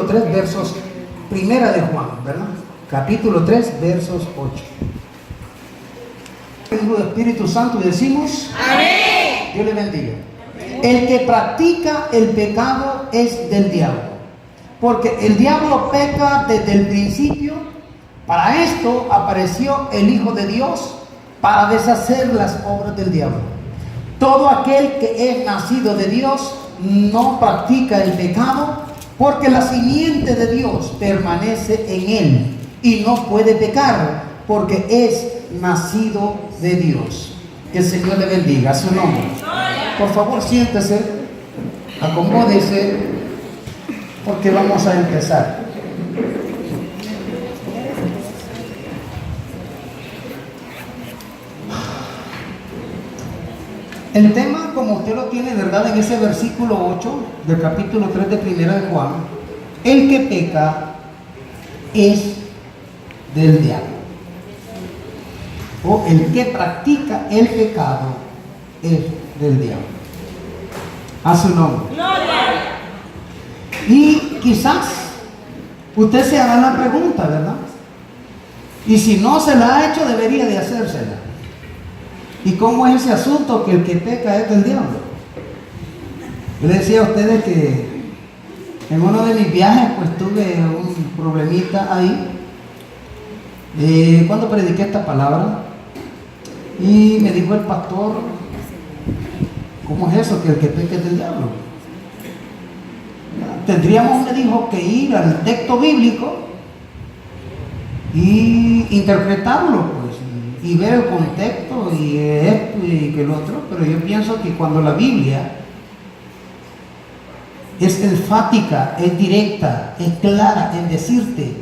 3, versos, primera de Juan, ¿verdad? Capítulo 3, versos 8. El Espíritu Santo y decimos: amén. Dios le bendiga. El que practica el pecado es del diablo, porque el diablo peca desde el principio. Para esto apareció el Hijo de Dios, para deshacer las obras del diablo. Todo aquel que es nacido de Dios no practica el pecado, porque la simiente de Dios permanece en él y no puede pecar, porque es nacido de Dios. Que el Señor le bendiga a su nombre. Por favor, siéntese, acomódese, porque vamos a empezar. El tema, como usted lo tiene, ¿verdad?, en ese versículo 8 del capítulo 3 de primera de Juan: el que peca es del diablo, o el que practica el pecado es del diablo. A su nombre. Y quizás usted se haga la pregunta, ¿verdad? Y si no se la ha hecho, debería de hacérsela. ¿Y cómo es ese asunto que el que peca es del diablo? Yo le decía a ustedes que en uno de mis viajes pues tuve un problemita ahí cuando prediqué esta palabra, y me dijo el pastor: ¿cómo es eso que el que peca es del diablo? Tendríamos, me dijo, que ir al texto bíblico y interpretarlo, pues, y ver el contexto y esto y que lo otro. Pero yo pienso que cuando la Biblia es enfática, es directa, es clara en decirte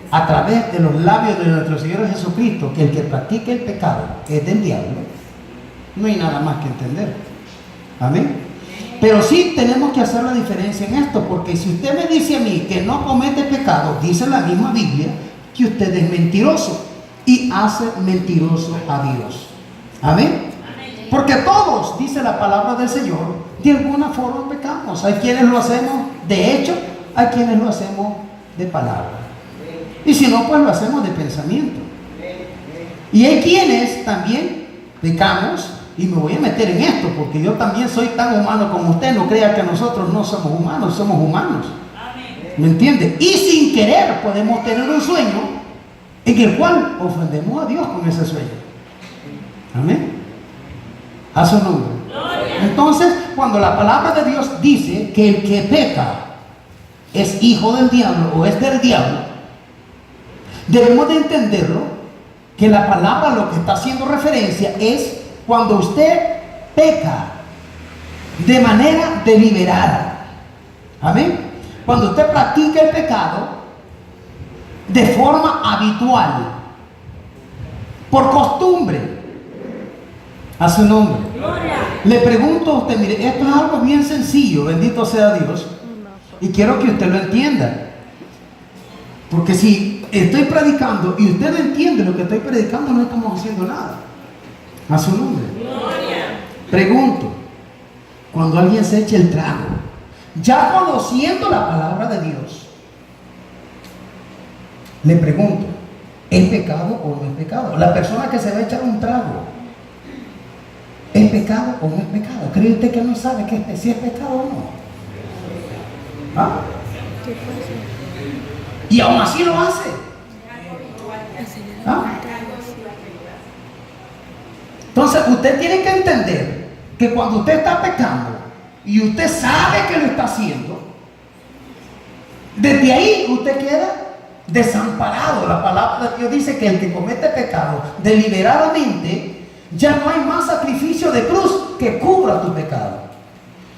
a través de los labios de nuestro Señor Jesucristo que el que practica el pecado es del diablo, no hay nada más que entender. Amén. Pero sí tenemos que hacer la diferencia en esto, porque si usted me dice a mí que no comete pecado, dice la misma Biblia que usted es mentiroso y hace mentiroso a Dios. Amén. Porque todos, dice la palabra del Señor, de alguna forma pecamos. Hay quienes lo hacemos de hecho, hay quienes lo hacemos de palabra, y si no, pues lo hacemos de pensamiento. Y hay quienes también pecamos, y me voy a meter en esto porque yo también soy tan humano como usted. No crea que nosotros no somos humanos, somos humanos. ¿Me entiende? Y sin querer podemos tener un sueño en el cual ofendemos a Dios con ese sueño. Amén. A su nombre. Entonces, cuando la palabra de Dios dice que el que peca es hijo del diablo o es del diablo, debemos de entenderlo, que la palabra lo que está haciendo referencia es cuando usted peca de manera deliberada. Amén. Cuando usted practica el pecado de forma habitual, por costumbre. A su nombre. Le pregunto a usted, mire, esto es algo bien sencillo, bendito sea Dios, y quiero que usted lo entienda, porque si estoy predicando y usted no entiende lo que estoy predicando, no estamos haciendo nada. A su nombre. Pregunto: cuando alguien se eche el trago, ya conociendo la palabra de Dios, le pregunto: ¿es pecado o no es pecado? La persona que se va a echar un trago, ¿es pecado o no es pecado? ¿Cree usted que no sabe si es pecado o no? ¿Ah? Y aún así lo hace. ¿Ah? Entonces usted tiene que entender que cuando usted está pecando y usted sabe que lo está haciendo, desde ahí usted queda desamparado. La palabra de Dios dice que el que comete pecado deliberadamente, ya no hay más sacrificio de cruz que cubra tu pecado,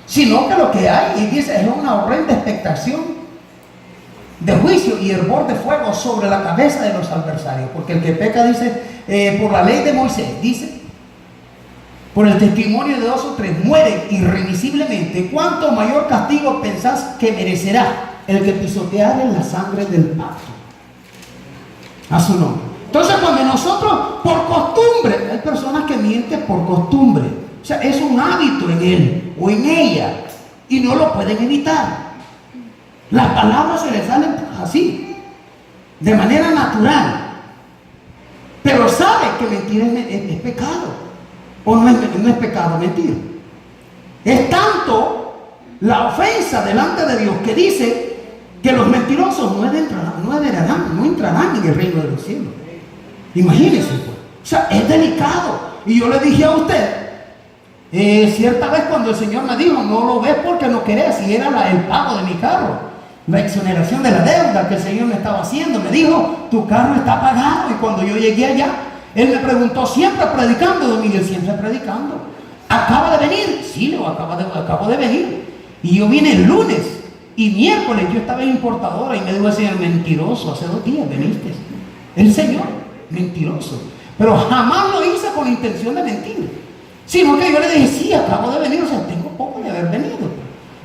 sino que lo que hay, y dice, es una horrenda expectación de juicio y hervor de fuego sobre la cabeza de los adversarios. Porque el que peca, dice, por la ley de Moisés, dice, por el testimonio de 2 o 3 mueren irremisiblemente. ¿Cuánto mayor castigo pensás que merecerá el que pisoteare la sangre del pacto? A su nombre. Entonces, cuando nosotros, por costumbre, hay personas que mienten por costumbre, o sea, es un hábito en él o en ella, y no lo pueden evitar. Las palabras se le salen así, de manera natural. Pero sabe que mentir es pecado. ¿O no es pecado mentir? Es tanto la ofensa delante de Dios que dice que los mentirosos no entrarán en el reino de los cielos. Imagínense, pues. O sea, es delicado. Y yo le dije a usted, cierta vez cuando el Señor me dijo, no lo ves porque no querés, y era el pago de mi carro, la exoneración de la deuda que el Señor me estaba haciendo, me dijo, tu carro está pagado. Y cuando yo llegué allá, Él me preguntó, ¿siempre predicando, don Miguel? Siempre predicando. ¿Acaba de venir? Sí, le digo, acabo de venir. Y yo vine el lunes y miércoles yo estaba en importadora y me dijo el Señor, mentiroso, hace 2 días viniste. El Señor, mentiroso. Pero jamás lo hice con la intención de mentir, sino que yo le dije, sí, acabo de venir, o sea, tengo poco de haber venido.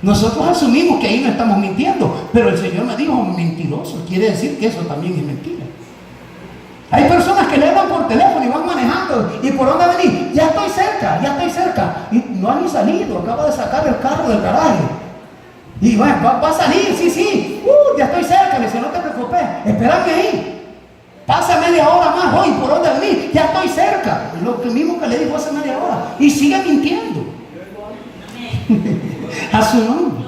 Nosotros asumimos que ahí no estamos mintiendo, pero el Señor me dijo, mentiroso, quiere decir que eso también es mentira. Hay personas que le hablan por teléfono y van manejando, ¿y por dónde venir? Ya estoy cerca, y no han ni salido, acaba de sacar el carro del garaje. Y bueno, va a salir, sí, ya estoy cerca. Le dice, no te preocupes, espérame ahí. Pasa media hora más, hoy, ¿por dónde venir? Ya estoy cerca. Lo mismo que le dijo hace media hora. Y sigue mintiendo. A su nombre.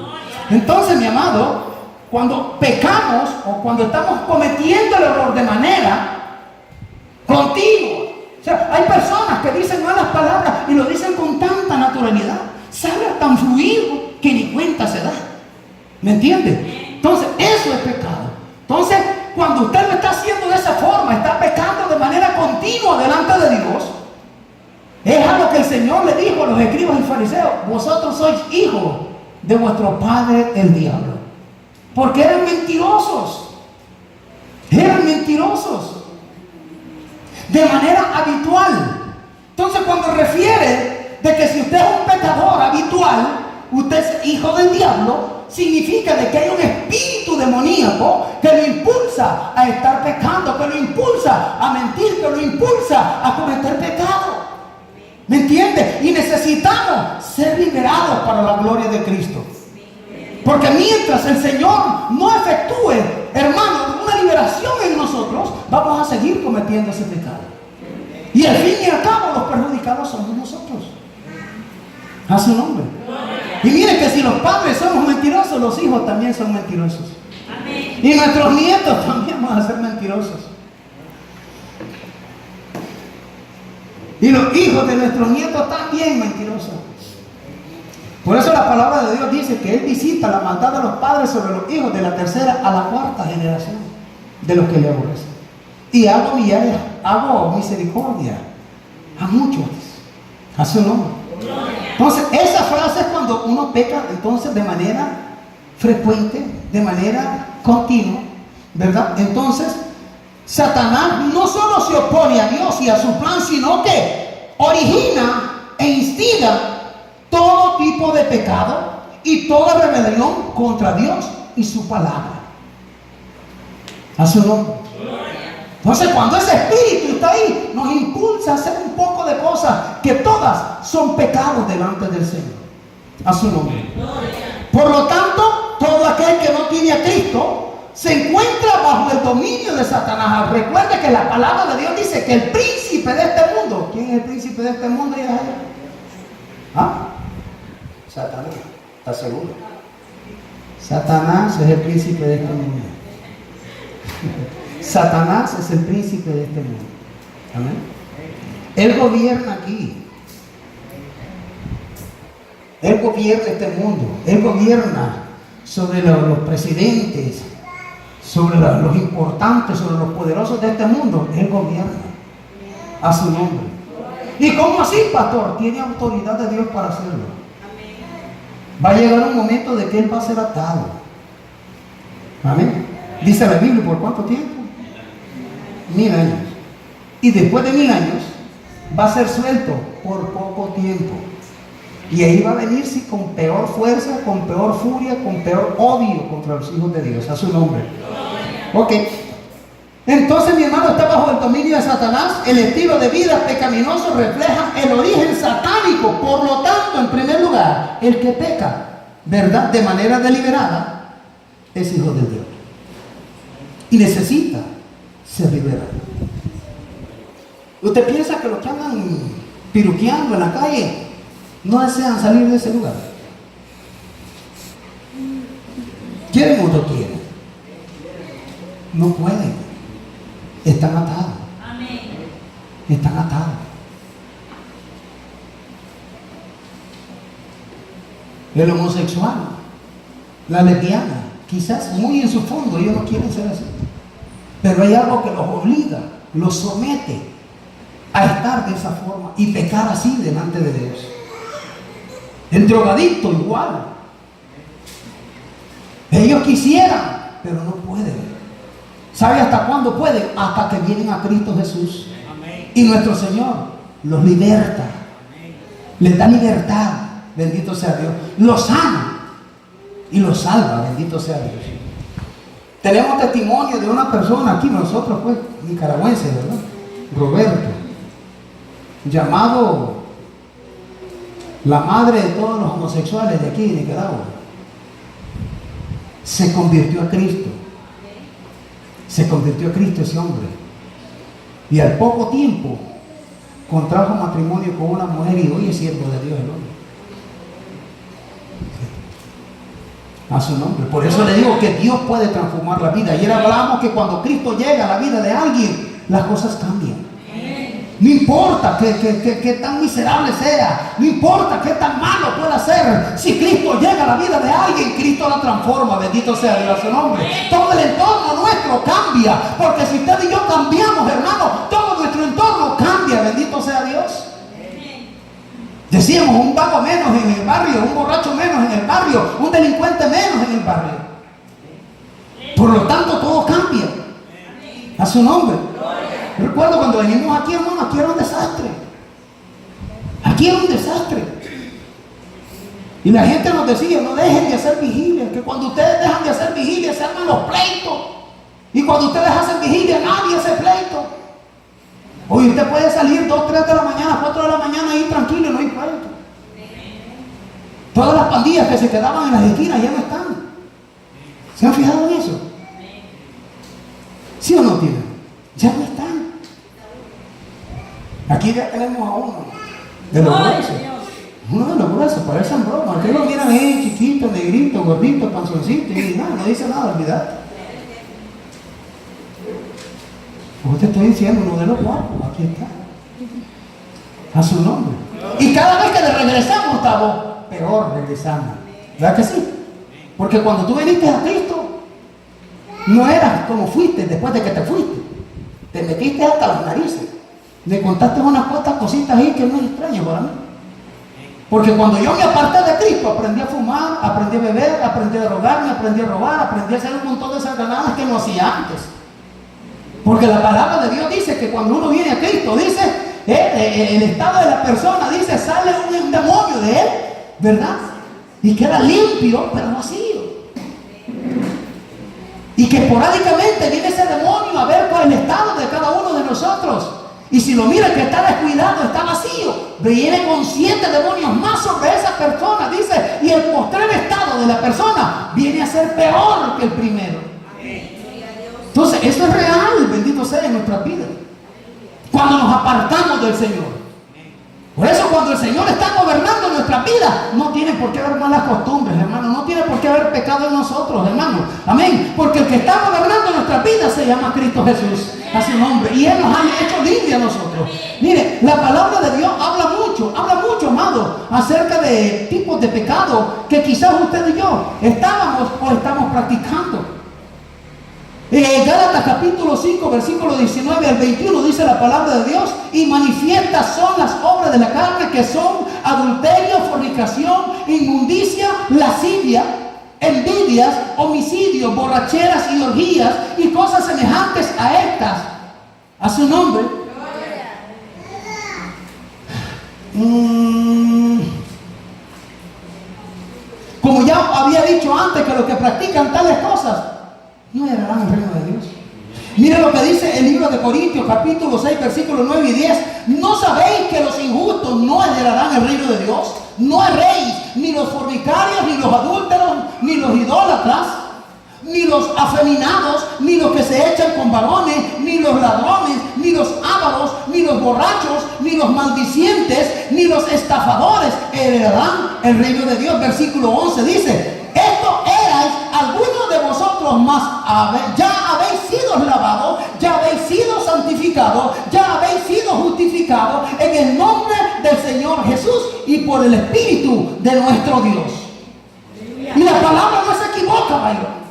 Entonces, mi amado, cuando pecamos o cuando estamos cometiendo el error de manera continua, o sea, hay personas que dicen malas palabras y lo dicen con tanta naturalidad, sale tan fluido que ni cuenta se da. ¿Me entiende? Entonces, eso es pecado. Entonces, cuando usted lo está haciendo de esa forma, está pecando de manera continua delante de Dios. Es a lo que el Señor le dijo a los escribas y fariseos: vosotros sois hijos de vuestro padre el diablo, porque eran mentirosos de manera habitual. Entonces, cuando refiere de que si usted es un pecador habitual, usted es hijo del diablo, significa de que hay un espíritu demoníaco que lo impulsa a estar pecando, que lo impulsa a mentir, que lo impulsa a cometer pecado. ¿Me entiende? Y necesitamos ser liberados para la gloria de Cristo. Porque mientras el Señor no efectúe, hermano, una liberación en nosotros, vamos a seguir cometiendo ese pecado. Y al fin y al cabo, los perjudicados somos nosotros. A su nombre. Y miren que si los padres somos mentirosos, los hijos también son mentirosos. Amén. Y nuestros nietos también van a ser mentirosos. Y los hijos de nuestros nietos también mentirosos. Por eso la palabra de Dios dice que Él visita la maldad de los padres sobre los hijos de la 3ª a la 4ª generación de los que le aborrecen. Y hago misericordia a muchos. A su nombre. Entonces, esa frase es cuando uno peca entonces de manera frecuente, de manera continua, ¿verdad? Entonces, Satanás no solo se opone a Dios y a su plan, sino que origina e instiga todo tipo de pecado y toda rebelión contra Dios y su palabra. A su nombre. Entonces, cuando ese espíritu está ahí, nos impulsa a hacer un poco de cosas que todas son pecados delante del Señor. A su nombre. Por lo tanto, todo aquel que no tiene a Cristo se encuentra bajo el dominio de Satanás. Recuerde que la palabra de Dios dice que el príncipe de este mundo, ¿quién es el príncipe de este mundo? ¿Ah? Satanás. ¿Está seguro? Satanás es el príncipe de este mundo. Satanás es el príncipe de este mundo. Amén. Él gobierna aquí. Él gobierna este mundo. Él gobierna sobre los presidentes, sobre los importantes, sobre los poderosos de este mundo. Él gobierna a su nombre. ¿Y cómo así, pastor? Tiene autoridad de Dios para hacerlo. Va a llegar un momento de que Él va a ser atado. Amén. Dice la Biblia, ¿por cuánto tiempo? 1000 años. Y después de 1000 años va a ser suelto por poco tiempo. Y ahí va a venir sí, con peor fuerza, con peor furia, con peor odio contra los hijos de Dios. A su nombre. Ok. Entonces, mi hermano, está bajo el dominio de Satanás. El estilo de vida pecaminoso refleja el origen satánico. Por lo tanto, en primer lugar, el que peca, ¿verdad?, de manera deliberada, es hijo del diablo y necesita ser liberado. ¿Usted piensa que los que andan piruqueando en la calle no desean salir de ese lugar? ¿Quieren o no quieren? No pueden. Están atados. Están atados. El homosexual, la lesbiana, quizás muy en su fondo ellos no quieren ser así, pero hay algo que los obliga, los somete a estar de esa forma y pecar así delante de Dios. El drogadicto igual. Ellos quisieran, pero no pueden. ¿Sabe hasta cuándo pueden? Hasta que vienen a Cristo Jesús. Y nuestro Señor los liberta. Les da libertad. Bendito sea Dios. Los sana y los salva. Bendito sea Dios. Tenemos testimonio de una persona aquí, nosotros pues, nicaragüense, ¿verdad? Roberto, llamado la madre de todos los homosexuales de aquí de Nicaragua. Se convirtió a Cristo. Se convirtió a Cristo ese hombre. Y al poco tiempo contrajo matrimonio con una mujer y hoy es siervo de Dios el hombre. A su nombre. Por eso le digo que Dios puede transformar la vida. Ayer hablamos que cuando Cristo llega a la vida de alguien, las cosas cambian. No importa que tan miserable sea, no importa qué tan malo pueda ser, si Cristo llega a la vida de alguien, Cristo la transforma. Bendito sea Dios su nombre. Todo el entorno nuestro cambia, porque si usted y yo cambiamos, hermano, todo nuestro entorno cambia. Bendito sea Dios. Decíamos, un vago menos en el barrio, un borracho menos en el barrio, un delincuente menos en el barrio. Por lo tanto, todo cambia. A su nombre. Recuerdo cuando venimos aquí, hermano, aquí era un desastre. Aquí era un desastre. Y la gente nos decía, no dejen de hacer vigilia, que cuando ustedes dejan de hacer vigilia se arman los pleitos. Y cuando ustedes hacen vigilia, nadie hace pleito. Hoy usted puede salir 2, 3 de la mañana, 4 de la mañana y tranquilo, no hay pleito. Todas las pandillas que se quedaban en las esquinas ya no están. ¿Se han fijado en eso? ¿Sí o no tienen? Ya no están. Aquí ya tenemos a uno de los gruesos. Uno de los gruesos, parecen bromas. Ustedes lo miran ahí, chiquito, negrito, gordito, panzoncito, y nada, no dice nada, olvidate. Como te estoy diciendo, uno de los guapos, aquí está. A su nombre. Y cada vez que le regresamos, estamos peor regresando. ¿Verdad que sí? Porque cuando tú viniste a Cristo, no eras como fuiste después de que te fuiste. Te metiste hasta las narices. Le contaste unas cuantas cositas ahí que no es extraño para mí. Porque cuando yo me aparté de Cristo, aprendí a fumar, aprendí a beber, aprendí a drogarme, aprendí a robar, aprendí a hacer un montón de sanganadas que no hacía antes. Porque la palabra de Dios dice que cuando uno viene a Cristo, dice, el estado de la persona, dice, sale un demonio de él, ¿verdad? Y queda limpio, pero vacío. Y que esporádicamente viene ese demonio a ver cuál es el estado de cada uno de nosotros. Y si lo mira que está descuidado, está vacío, viene con 7 demonios más sobre esa persona, dice, y el postrer estado de la persona viene a ser peor que el primero. Entonces, eso es real, bendito sea, en nuestras vidas. Cuando nos apartamos del Señor. Por eso, cuando el Señor está gobernando nuestras vidas, no tiene por qué haber malas costumbres, hermano. No tiene por qué haber pecado en nosotros, hermano. Amén. Porque el que está gobernando nuestras vidas se llama Cristo Jesús, a su nombre. Y Él nos ha hecho libres a nosotros. Mire, la palabra de Dios habla mucho, amado, acerca de tipos de pecado que quizás usted y yo estábamos o estamos practicando. En Gálatas capítulo 5, versículo 19 al 21 dice la palabra de Dios: y manifiestas son las obras de la carne, que son adulterio, fornicación, inmundicia, lascivia, envidias, homicidios, borracheras y orgías y cosas semejantes a estas. A su nombre. Como ya había dicho antes, que los que practican tales cosas no heredarán el reino de Dios. Mira lo que dice el libro de Corintios, capítulo 6, versículos 9 y 10. ¿No sabéis que los injustos no heredarán el reino de Dios? No erréis, ni los fornicarios, ni los adúlteros, ni los idólatras, ni los afeminados, ni los que se echan con varones, ni los ladrones, ni los ávaros, ni los borrachos, ni los maldicientes, ni los estafadores heredarán el reino de Dios. Versículo 11 dice: esto erais algunos de vosotros, mas ya habéis sido lavados, ya habéis sido santificados, ya habéis sido justificados en el nombre del Señor Jesús y por el Espíritu de nuestro Dios. Y la palabra no se equivoca, Byron.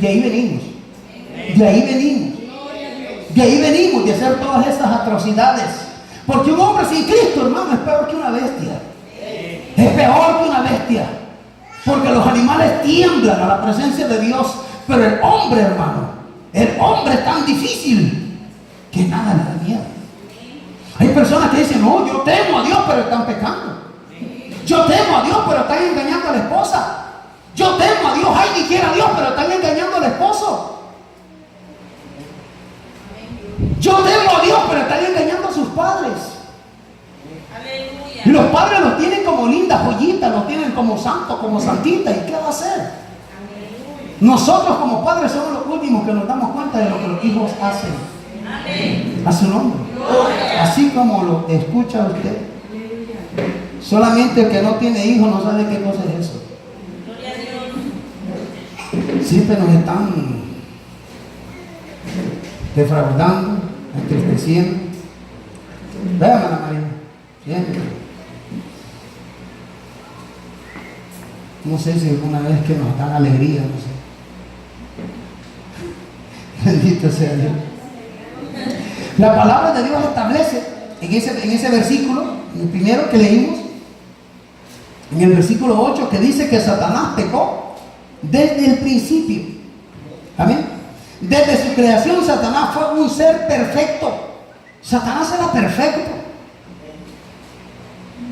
De ahí venimos. De ahí venimos. De ahí venimos, de hacer todas estas atrocidades. Porque un hombre sin Cristo, hermano, es peor que una bestia. Es peor que una bestia. Porque los animales tiemblan a la presencia de Dios. Pero el hombre, hermano, el hombre es tan difícil que nada le da miedo. Hay personas que dicen: no, yo temo a Dios, pero están pecando. Yo temo a Dios, pero están engañando a la esposa. Yo temo a Dios, ay, ni quiera a Dios, pero están engañando al esposo. Yo temo a Dios, pero están engañando a sus padres. Y los padres los tienen como lindas joyitas, los tienen como santos, como santitas. ¿Y qué va a hacer? Nosotros como padres somos los últimos que nos damos cuenta de lo que los hijos hacen. A su nombre. Así como lo escucha usted. Solamente el que no tiene hijos no sabe qué cosa es eso. Siempre nos están defraudando, entristeciendo. Vean, Ana María, siempre. No sé si alguna vez que nos dan alegría, no sé. Bendito sea Dios. La palabra de Dios establece en ese versículo, el primero que leímos, en el versículo 8, que dice que Satanás pecó desde el principio. Amén. Desde su creación, Satanás fue un ser perfecto. Satanás era perfecto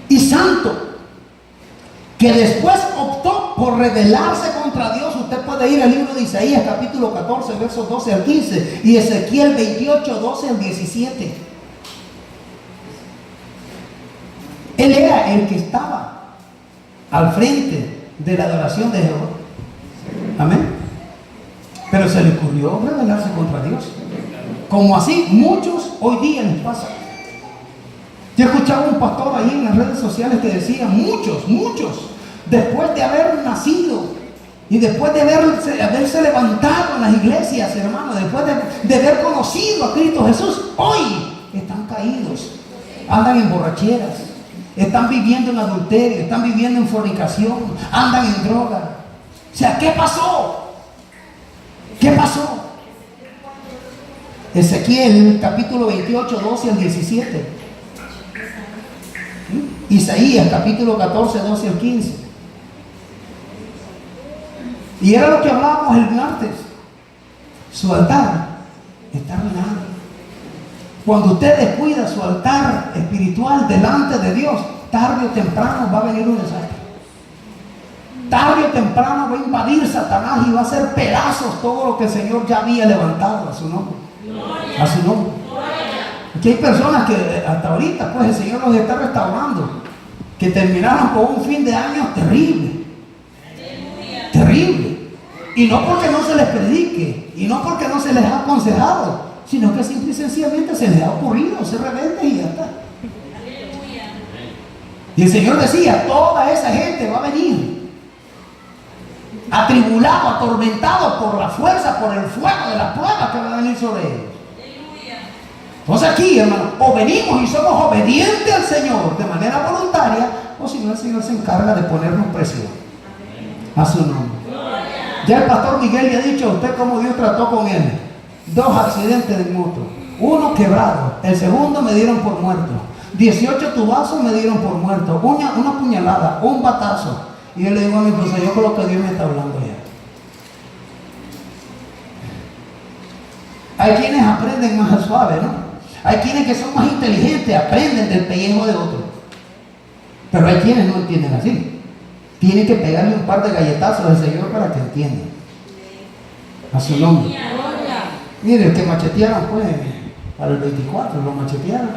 y santo, que después optó por rebelarse contra Dios. Usted puede ir al libro de Isaías, capítulo 14, versos 12 al 15, y Ezequiel 28, 12 al 17. Él era el que estaba al frente de la adoración de Jehová. Amén. Pero se le ocurrió rebelarse contra Dios. Como así muchos hoy día les pasa. Yo escuchaba un pastor ahí en las redes sociales que decía: muchos, después de haber nacido y después de haberse levantado en las iglesias, hermano, después de haber conocido a Cristo Jesús, hoy están caídos, andan en borracheras, están viviendo en adulterio, están viviendo en fornicación, andan en droga. O sea, ¿qué pasó? ¿Qué pasó? Ezequiel capítulo 28, 12 al 17. Isaías capítulo 14, 12 al 15. Y era lo que hablábamos el martes. Su altar está arruinado. Cuando usted descuida su altar espiritual delante de Dios, tarde o temprano va a venir un desastre. Tarde o temprano va a invadir Satanás y va a hacer pedazos todo lo que el Señor ya había levantado a su nombre. A su nombre. Aquí hay personas que hasta ahorita pues el Señor los está restaurando, que terminaron con un fin de año terrible. Terrible. Y no porque no se les predique, y no porque no se les ha aconsejado, sino que simple y sencillamente se les ha ocurrido ser rebeldes y ya está. Y el Señor decía: toda esa gente va a venir atribulado, atormentado por la fuerza, por el fuego de las pruebas que van a venir sobre ellos. Entonces aquí, hermano, o venimos y somos obedientes al Señor de manera voluntaria, o si no, el Señor se encarga de ponernos presión a su nombre. Ya el pastor Miguel le ha dicho a usted cómo Dios trató con él. 2 accidentes de moto, uno quebrado, el segundo me dieron por muerto, 18 tubazos me dieron por muerto, una puñalada, un batazo. Y yo le digo a mi esposa: yo creo que Dios me está hablando ya. Hay quienes aprenden más suave, ¿no? Hay quienes que son más inteligentes, aprenden del pellejo de otro. Pero hay quienes no entienden así. Tienen que pegarle un par de galletazos al Señor para que entiendan. A su nombre. Mire, el que machetearon pues para el 24, lo machetearon.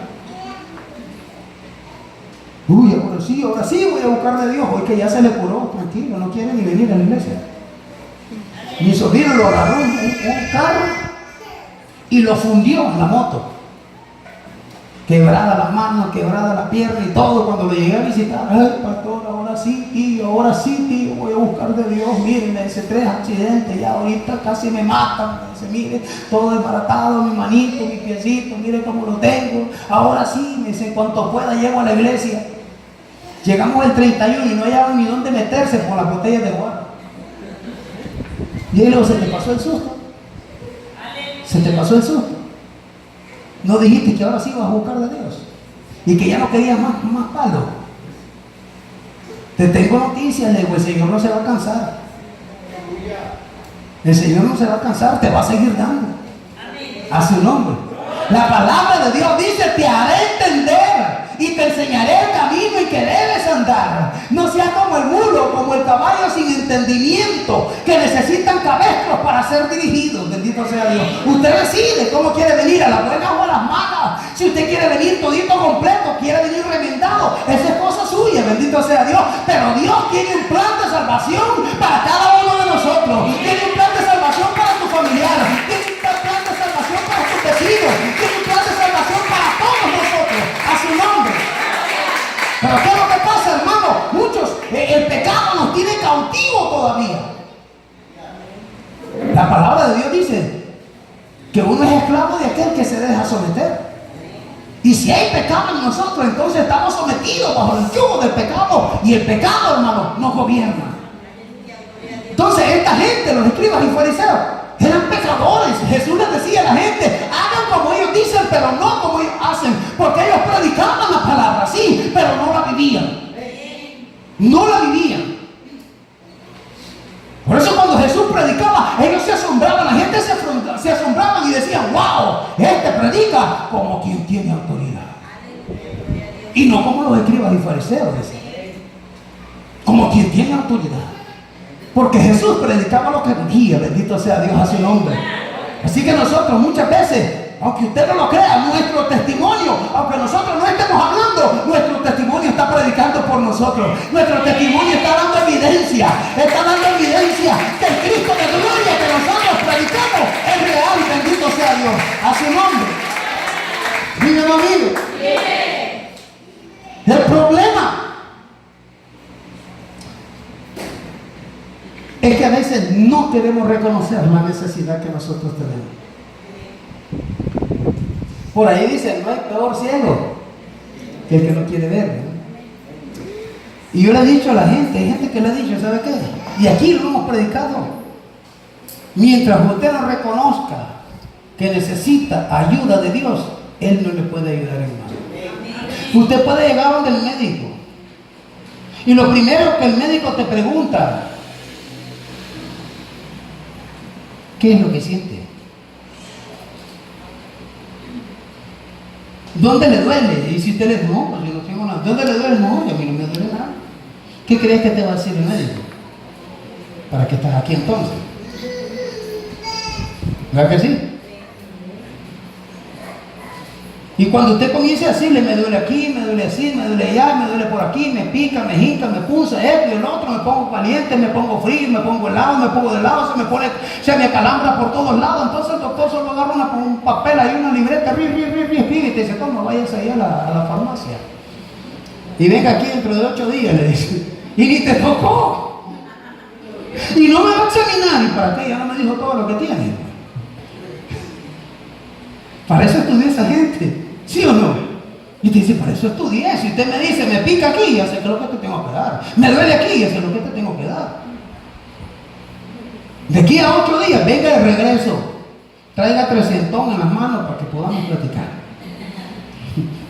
Uy, ahora sí voy a buscar de Dios. Hoy que ya se le curó, tranquilo, no quiere ni venir a la iglesia. Mi sobrino lo agarró un carro y lo fundió en la moto. Quebrada la mano, quebrada la pierna y todo. Cuando lo llegué a visitar, ay, pastor, ahora sí, tío, voy a buscar de Dios. Miren, me dice, 3 accidentes, ya ahorita casi me matan. Me dice, mire, todo desbaratado, mi manito, mi piecito, mire cómo lo tengo. Ahora sí, me dice, en cuanto pueda llego a la iglesia. Llegamos el 31 y no hallaban ni dónde meterse por las botellas de agua. Y luego, ¿se te pasó el susto? ¿Se te pasó el susto? ¿No dijiste que ahora sí vas a buscar de Dios? Y que ya no querías más palo. Te tengo noticias, le digo, el Señor no se va a cansar. El Señor no se va a cansar, te va a seguir dando. A su nombre. La palabra de Dios dice, te haré entender y te enseñaré el camino en que debes andar. No seas como el mulo, como el caballo sin entendimiento, que necesitan cabestros para ser dirigidos. Bendito sea Dios. Usted decide cómo quiere venir, a las buenas o a las malas. Si usted quiere venir todito completo, quiere venir remendado, esa es cosa suya, bendito sea Dios. Pero Dios tiene un plan de salvación para cada uno de nosotros. Tiene un plan de salvación para tu familiar. Tiene un plan de salvación para tus vecinos. Tiene un plan de salvación para todos nosotros. A su nombre. Pero ¿qué es lo que pasa, hermano? Muchos, el pecado nos tiene cautivo todavía. La palabra de Dios dice que uno es esclavo de aquel que se deja someter. Y si hay pecado en nosotros, entonces estamos sometidos bajo el yugo del pecado. Y el pecado, hermano, nos gobierna. Entonces esta gente, los escribas y fariseos, eran pecadores. Jesús les decía a la gente, hagan como ellos dicen, pero no como ellos hacen. Porque ellos predicaban la palabra, sí, pero no la vivían. No la vivían. Por eso cuando Jesús predicaba, ellos se asombraban, la gente se asombraban y decían, wow, este predica como quien tiene autoridad. Y no como los escribas y fariseos, decían. Como quien tiene autoridad. Porque Jesús predicaba lo que decía, bendito sea Dios a su nombre. Así que nosotros muchas veces, aunque usted no lo crea, nuestro testimonio, aunque nosotros no estemos hablando, nuestro testimonio está predicando por nosotros. Nuestro testimonio está dando evidencia que el Cristo de gloria que nosotros predicamos es real, bendito sea Dios a su nombre. Díganlo, amigo. El problema es que a veces no queremos reconocer la necesidad que nosotros tenemos. Por ahí dicen, no hay peor ciego que el que no quiere ver, ¿no? Y yo le he dicho a la gente, hay gente que le ha dicho, ¿sabe qué? Y aquí lo hemos predicado. Mientras usted no reconozca que necesita ayuda de Dios, Él no le puede ayudar en nada. Usted puede llegar donde el médico y lo primero que el médico te pregunta, ¿qué es lo que siente? ¿Dónde le duele? Y si usted le dice, no, pues yo no tengo nada. ¿Dónde le duele? No, y a mí no me duele nada. ¿Qué crees que te va a decir el médico? ¿Para qué estás aquí entonces? ¿Verdad que sí? Y cuando usted comience a decirle, me duele aquí, me duele así, me duele allá, me duele por aquí, me pica, me hinca, me punza esto y el otro, me pongo caliente, me pongo frío, me pongo helado, me pongo de lado, se me calambra por todos lados. Entonces el doctor solo agarra un papel ahí, una libreta, y te dice, toma, váyase ahí a la farmacia. Y venga aquí dentro de 8 días, le dice, y ni te tocó. Y no me va a examinar, ¿y para qué? Ya no me dijo todo lo que tiene. Para eso estudié esa gente. ¿Sí o no? Y te dice, para eso estudié. Si usted me dice, me pica aquí, ya sé que es lo que te tengo que dar. Me duele aquí, ya sé lo que te tengo que dar. De aquí a 8 días, venga de regreso. Traiga 300 en las manos para que podamos platicar.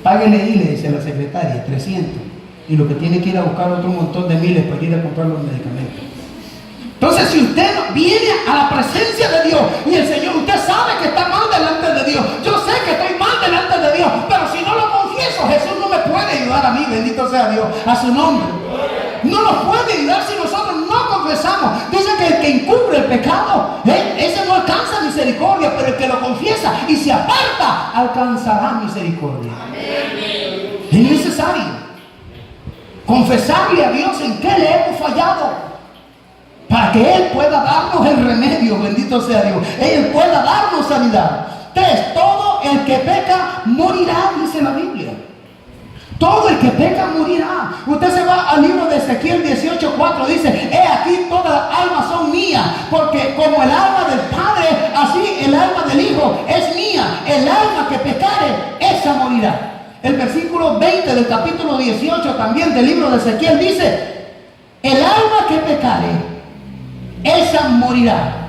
Páguele ahí, le dice la secretaria, 300. Y lo que tiene que ir a buscar otro montón de miles para ir a comprar los medicamentos. Entonces, si usted viene a la presencia de Dios y el Señor, usted sabe que está mal delante de Dios. Yo sé que estoy mal delante de Dios, pero si no lo confieso, Jesús no me puede ayudar a mí, bendito sea Dios, a su nombre. No nos puede ayudar si nosotros no confesamos. Dice que el que encubre el pecado, ese no alcanza misericordia, pero el que lo confiesa y se aparta, alcanzará misericordia. Es necesario confesarle a Dios en qué le hemos fallado. para que Él pueda darnos el remedio, bendito sea Dios. Él pueda darnos sanidad. 3, todo el que peca morirá, dice la Biblia. Todo el que peca morirá. Usted se va al libro de Ezequiel 18:4, dice: he aquí todas las almas son mías, porque como el alma del Padre, así el alma del Hijo es mía. El alma que pecare, esa morirá. El versículo 20 del capítulo 18 también del libro de Ezequiel dice: el alma que pecare, esa morirá.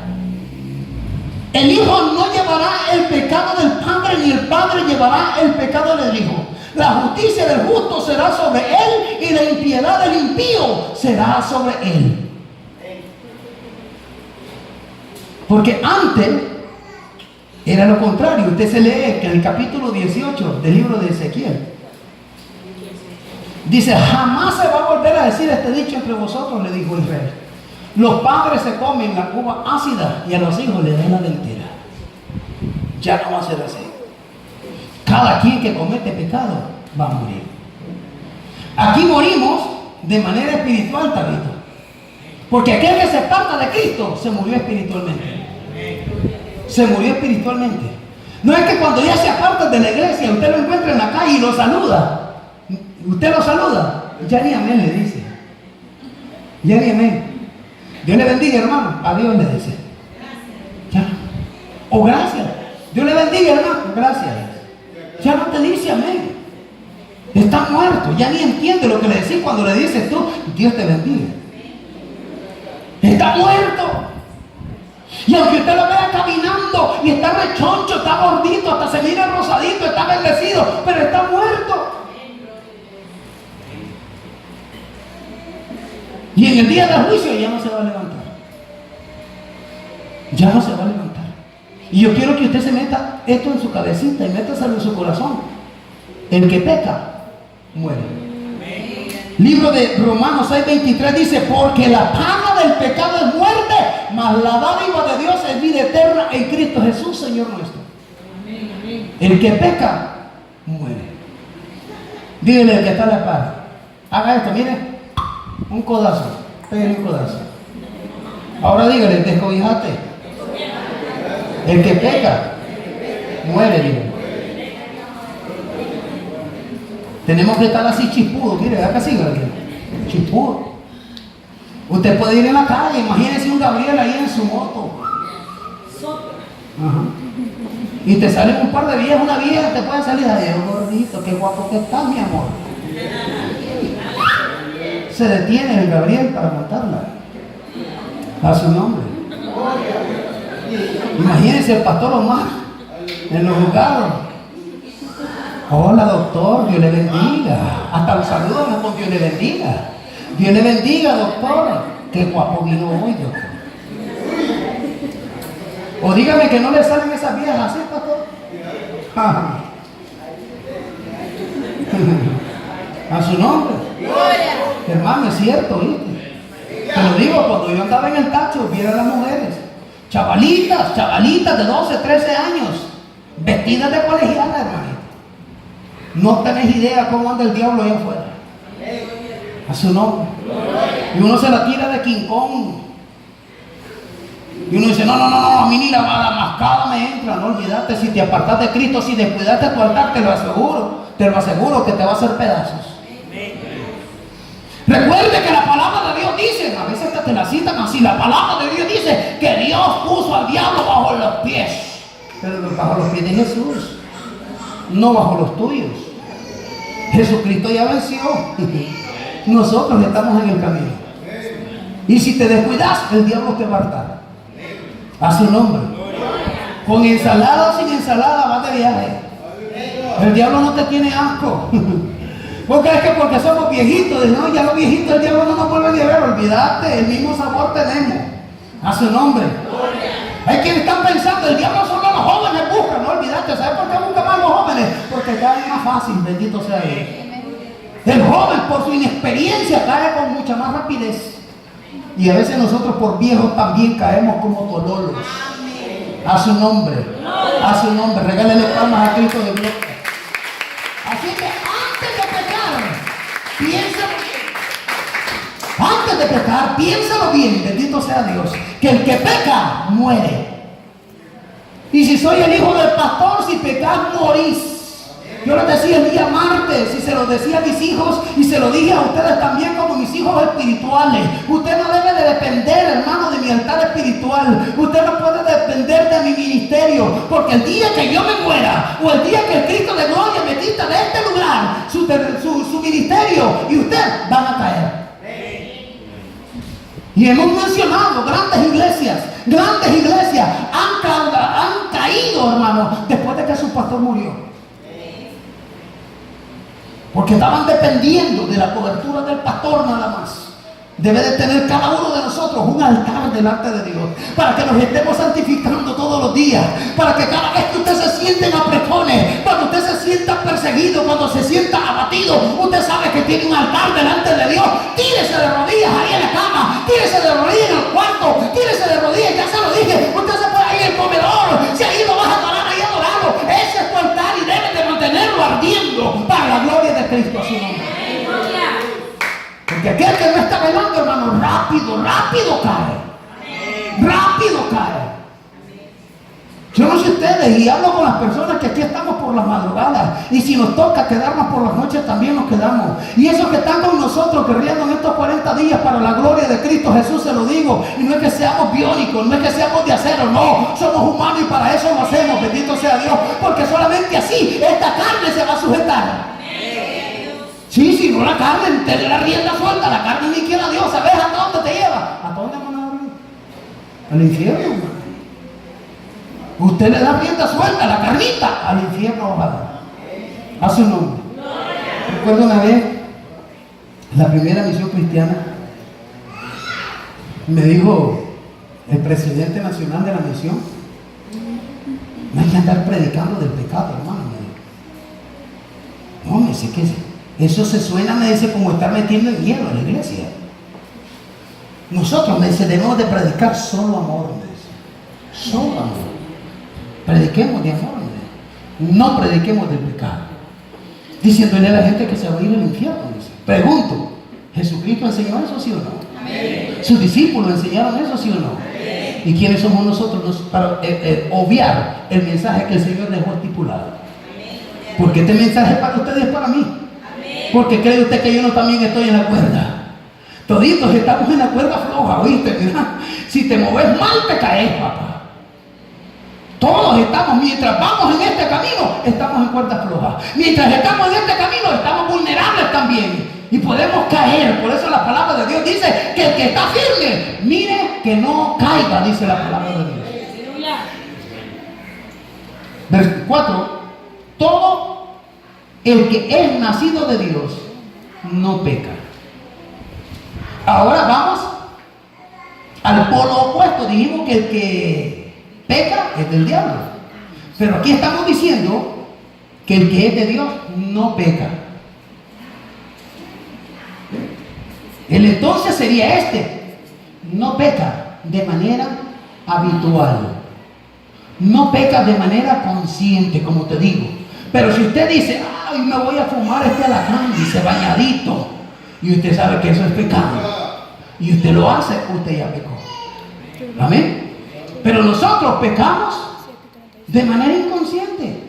El Hijo no llevará el pecado del Padre, ni el Padre llevará el pecado del Hijo. La justicia del justo será sobre él, y la impiedad del impío será sobre él. Porque antes era lo contrario. Usted se lee que en el capítulo 18 del libro de Ezequiel dice: jamás se va a volver a decir este dicho entre vosotros, le dijo Israel. Los padres se comen la uva ácida y a los hijos les dan la deltera. Ya no va a ser así. Cada quien que comete pecado va a morir. Aquí morimos de manera espiritual, Tabito. Porque aquel que se aparta de Cristo se murió espiritualmente. Se murió espiritualmente. No es que cuando ya se aparta de la iglesia, usted lo encuentra en la calle y lo saluda. Usted lo saluda, ya ni amén le dice. Ya ni amén. Dios le bendiga, hermano. Adiós le dice. Ya. O gracias. Dios le bendiga, hermano. Gracias. Ya no te dice amén. Está muerto. Ya ni entiende lo que le decís cuando le dices tú: Dios te bendiga. Está muerto. Y aunque usted lo vea caminando y está rechoncho, está gordito, hasta se mira rosadito, está bendecido, pero está muerto. Y en el día del juicio ya no se va a levantar. Ya no se va a levantar. Y yo quiero que usted se meta esto en su cabecita y métaselo en su corazón. El que peca, muere. Libro de Romanos 6:23 dice: porque la paga del pecado es muerte, mas la dádiva de Dios es vida eterna en Cristo Jesús, Señor nuestro. El que peca, muere. Dígale al que está a la par: haga esto, mire, un codazo, pégale un codazo. Ahora dígale: descobijaste. El que peca, muere, dígale. Tenemos que estar así chispudos, mire, acá sí, chispudo. Usted puede ir en la calle, imagínese un Gabriel ahí en su moto. Ajá. Y te salen un par de viejas, una vieja te puede salir: ay, gordito, qué guapo que estás, mi amor. Se detiene el Gabriel para matarla. A su nombre. Imagínense el pastor Omar en los juzgados: hola doctor, Dios le bendiga. Hasta los saludos con Dios le bendiga. Dios le bendiga, doctor. Qué guapo vino hoy, doctor. O dígame que no le salen esas viejas así, pastor. A su nombre. Hermano, es cierto, ¿viste? Te lo digo, cuando yo andaba en el tacho, viera a las mujeres, chavalitas de 12, 13 años, vestidas de colegiala, hermanito. No tenés idea cómo anda el diablo allá afuera. A su nombre. Y uno se la tira de King Kong. Y uno dice: no, a mí ni la mascada me entra. No, olvídate, si te apartas de Cristo, si descuidaste tu altar, te lo aseguro que te va a hacer pedazos. Recuerde que la palabra de Dios dice, a veces hasta te la citan así, la palabra de Dios dice que Dios puso al diablo bajo los pies. Pero bajo los pies de Jesús, no bajo los tuyos. Jesucristo ya venció. Nosotros estamos en el camino. Y si te descuidas, el diablo te va a hartar. A su nombre. Con ensalada o sin ensalada vas de viaje. El diablo no te tiene asco. Porque es que porque somos viejitos, no, ya los viejitos el diablo no nos vuelve a ver. Olvídate, el mismo sabor tenemos. A su nombre. Hay quienes están pensando: el diablo solo los jóvenes buscan. No, olvídate. ¿Sabes por qué buscan más los jóvenes? Porque caen más fácil, bendito sea Dios. El joven, por su inexperiencia, cae con mucha más rapidez. Y a veces nosotros por viejos también caemos como tololos. A su nombre. A su nombre. Regálele palmas a Cristo de gloria. Así que antes de pecar, piensa bien. Antes de pecar, piénsalo bien, bendito sea Dios, que el que peca muere. Y si soy el hijo del pastor, si pecas, morís. Yo les decía el día martes, y se lo decía a mis hijos, y se lo dije a ustedes también como mis hijos espirituales. Usted no debe de depender, hermano, de mi altar espiritual. Usted no puede depender de mi ministerio, porque el día que yo me muera, o el día que el Cristo de gloria me quita de este lugar su ministerio, y usted van a caer. Y hemos mencionado grandes iglesias han caído, hermano, después de que su pastor murió. Porque estaban dependiendo de la cobertura del pastor nada más. Debe de tener cada uno de nosotros un altar delante de Dios, para que nos estemos santificando todos los días, para que cada vez que usted se siente en apretones, cuando usted se sienta perseguido, cuando se sienta abatido, usted sabe que tiene un altar delante de Dios. Tírese de rodillas ahí en la cama, tírese de rodillas en el cuarto, tírese de rodillas, ya se lo dije, usted se puede ir en el comedor, si ahí lo vas a adorar, ahí adorarlo. Ese es tu altar y debe de mantenerlo ardiendo para la gloria de Cristo a su nombre. Porque aquel que no está velando, hermano, rápido cae. Rápido cae. Yo no sé ustedes, y hablo con las personas que aquí estamos por las madrugadas, y si nos toca quedarnos por las noches, también nos quedamos. Y esos que están con nosotros guerreando en estos 40 días para la gloria de Cristo Jesús, se lo digo, y no es que seamos biónicos, no es que seamos de acero, no, somos humanos y para eso lo hacemos, bendito sea Dios, porque solamente así esta carne se va a sujetar. Sí, si no la carne, te da la rienda suelta, la carne ni quiera Dios, ¿sabes hasta dónde te lleva? ¿A dónde van a abrir? Al infierno, hermano. Usted le da rienda suelta a la carnita, al infierno va a dar. A su nombre. Recuerdo una vez, la primera misión cristiana, me dijo el presidente nacional de la misión, no hay que andar predicando del pecado, hermano. No, me dice que eso se suena, me dice, como estar metiendo el hielo en la iglesia. Nosotros, me dice, debemos de predicar solo amor, me dice. Solo amor. Prediquemos de amor, no prediquemos del pecado. Diciéndole a la gente que se va a ir al infierno. Dice. Pregunto, ¿Jesucristo enseñó eso, sí o no? Amén. ¿Sus discípulos enseñaron eso, sí o no? Amén. ¿Y quiénes somos nosotros para obviar el mensaje que el Señor dejó estipulado? Amén. Porque este mensaje es para ustedes, es para mí. Amén. Porque cree usted que yo no también estoy en la cuerda. Toditos estamos en la cuerda floja, ¿oíste? Si te moves mal, te caes, papá. Todos estamos, mientras vamos en este camino, estamos en cuerda floja. Mientras estamos en este camino, estamos vulnerables también. Y podemos caer. Por eso la palabra de Dios dice que el que está firme, mire que no caiga, dice la palabra de Dios. Verso 4. Todo el que es nacido de Dios no peca. Ahora vamos al polo opuesto. Dijimos que el que peca es del diablo. Pero aquí estamos diciendo que el que es de Dios no peca. El entonces sería este. No peca de manera habitual. No peca de manera consciente, como te digo. Pero si usted dice, ay, me voy a fumar este alacrán, dice bañadito, y usted sabe que eso es pecado, y usted lo hace, usted ya pecó. Amén. Pero nosotros pecamos de manera inconsciente.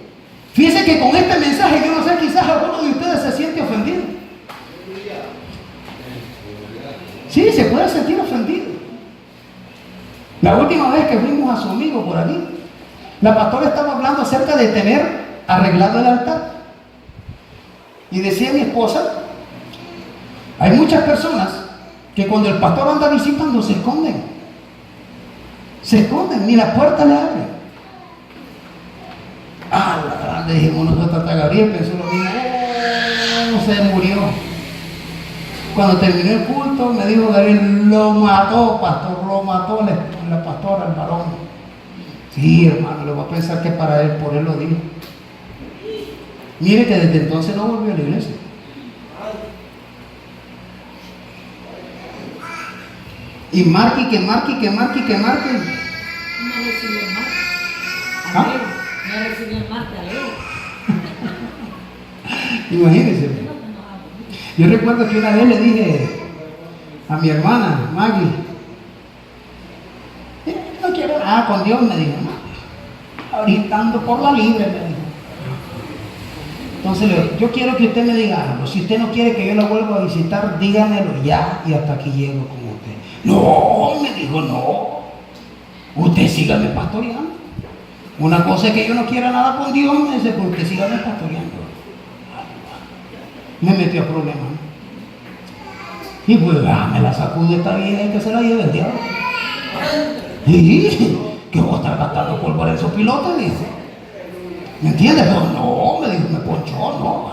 Fíjense que con este mensaje, yo no sé, quizás alguno de ustedes se siente ofendido. Sí, se puede sentir ofendido. La última vez que fuimos a su amigo por aquí, la pastora estaba hablando acerca de tener arreglado el altar. Y decía mi esposa, hay muchas personas que cuando el pastor anda visitando se esconden. Se esconden, ni la puerta le abre. Ah, la grande, dijimos nosotros, hasta Gabriel pensó lo mismo. Se murió. Cuando terminó el culto, me dijo Gabriel, lo mató, pastor, lo mató la pastora, el varón. Sí, hermano, le voy a pensar que para él, por él lo dijo. Mire que desde entonces no volvió a la iglesia. Y marque, que marque, que marque, que marque. No recibió el marque. ¿Ah? No recibió el marque, Aleo. Imagínense. Yo recuerdo que una vez le dije a mi hermana Maggie, no quiero nada con Dios, me dijo, no, ahorita ando por la libre, me dijo. Entonces le digo, yo quiero que usted me diga algo, si usted no quiere que yo la vuelva a visitar, dígamelo ya y hasta aquí llego con usted. No, me dijo, no, usted sígame pastoreando. Una cosa es que yo no quiera nada con Dios, me dice, pues usted sígame pastoreando. Me metió a problemas. Y pues me la sacude esta vieja y que se la lleve el diablo. Y que voy a estar gastando pólvora en esos pilotos, dice. ¿Me entiendes? Pero no, me dijo, me ponchó, no,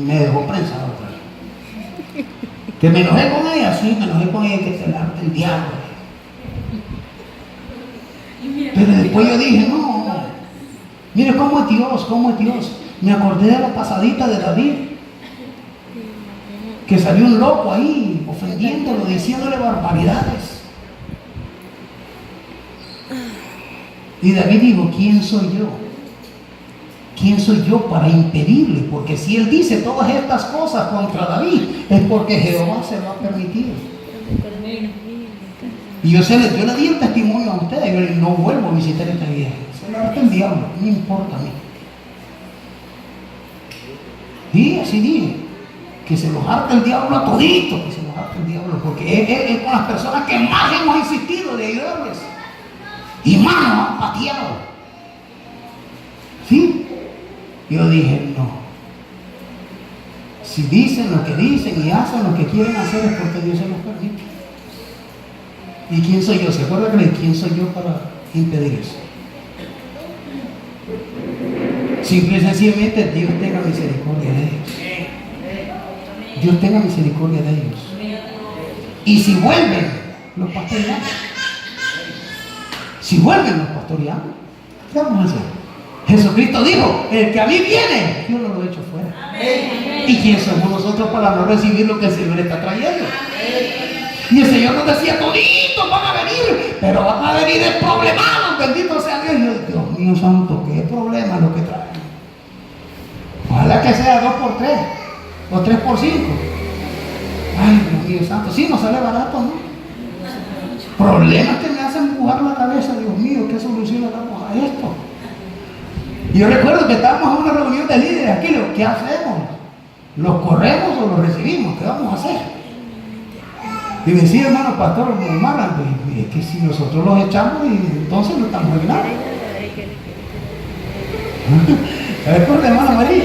me dejó prensado otra vez. Que me enojé con ella, sí, me enojé con ella, que se la arte el diablo. Pero después yo dije, no, mire cómo es Dios, cómo es Dios. Me acordé de la pasadita de David, que salió un loco ahí, ofendiéndolo, diciéndole barbaridades. Y David dijo, ¿quién soy yo? ¿Quién soy yo para impedirle? Porque si él dice todas estas cosas contra David, es porque Jehová se lo ha permitido. Y yo le di el testimonio a ustedes, yo no vuelvo a visitar esta vieja. Se lo harta el diablo, no me importa a mí. Y así dije, que se los harta el diablo a toditos, que se los harta el diablo, porque es con las personas que más hemos insistido de ayudarles. Y más nos han pateado. ¿Sí? Yo dije, no. Si dicen lo que dicen y hacen lo que quieren hacer es porque Dios se los permite. ¿Y quién soy yo? ¿Se acuerdan que quién soy yo para impedir eso? Simple y sencillamente Dios tenga misericordia de ellos. Dios tenga misericordia de ellos. Y si vuelven, los pastoreamos. Si vuelven, los pastoreamos. ¿Qué vamos a hacer? Jesucristo dijo, el que a mí viene, yo no lo he hecho fuera. ¿Y quién somos nosotros para no recibir lo que el Señor está trayendo? Y el Señor nos decía, toditos van a venir, pero van a venir desproblemados, bendito sea Dios. Y yo, Dios mío santo, qué problema es lo que traen. Ojalá que sea 2 por 3 o 3 por 5. Ay, Dios mío santo, sí, nos sale barato, ¿no? Problemas que me hacen empujar la cabeza, Dios mío, ¿qué solución le damos a esto? Y yo recuerdo que estábamos en una reunión de líderes aquí, ¿qué hacemos? ¿Los corremos o los recibimos? ¿Qué vamos a hacer? Y me decía, hermano pastor, hermana, es que si nosotros los echamos, entonces no estamos en nada. ¿Sabes por qué, hermana María?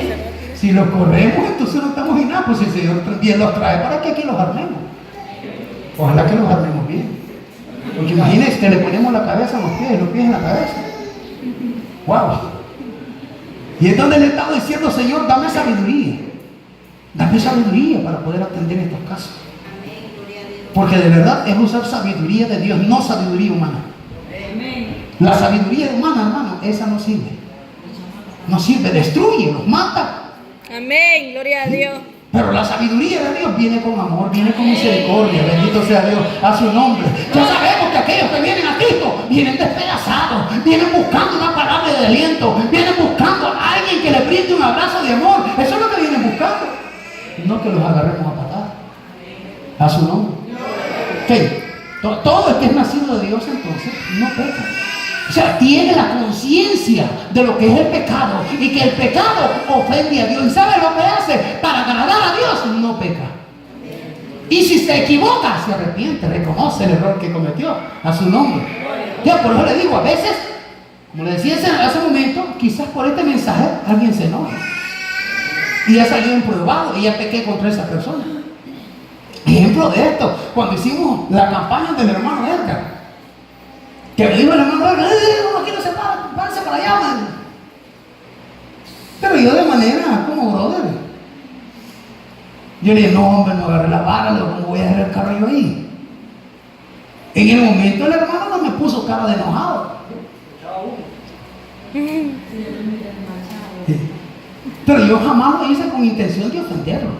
Si los corremos, entonces no estamos en nada, pues el Señor bien los trae para que aquí los armemos. Ojalá que los armemos bien. Porque imagínense que le ponemos la cabeza a los pies en la cabeza. ¡Wow! Y es donde le estaba diciendo, Señor, dame sabiduría. Dame sabiduría para poder atender estos casos. Porque de verdad es usar sabiduría de Dios, no sabiduría humana. La sabiduría humana, hermano, esa no sirve. No sirve, destruye, nos mata. Amén, gloria a Dios. Pero la sabiduría de Dios viene con amor, viene con misericordia, bendito sea Dios, a su nombre. Ya sabemos que aquellos que vienen a Cristo vienen despedazados, vienen buscando una palabra de aliento, vienen buscando a alguien que les brinde un abrazo de amor. Eso es lo que vienen buscando. No que los agarremos a patadas. A su nombre. ¿Qué? Todo el que es nacido de Dios entonces no peca. O sea, tiene la conciencia de lo que es el pecado y que el pecado ofende a Dios. ¿Y sabe lo que hace? Para agradar a Dios, no peca. Y si se equivoca, se arrepiente, reconoce el error que cometió a su nombre. Ya, por eso le digo, a veces, como le decía hace un momento, quizás por este mensaje alguien se enoja. Y ya salió improbado y ya pequé contra esa persona. Ejemplo de esto, cuando hicimos la campaña del hermano Edgar. Que me dijo el hermano, no quiero separarse para allá, man. Pero yo de manera como brother. Yo le dije, no, hombre, no agarré la vara, ¿cómo voy a dejar el carro yo ahí? En el momento el hermano no me puso cara de enojado. Pero yo jamás lo hice con intención de ofenderlo,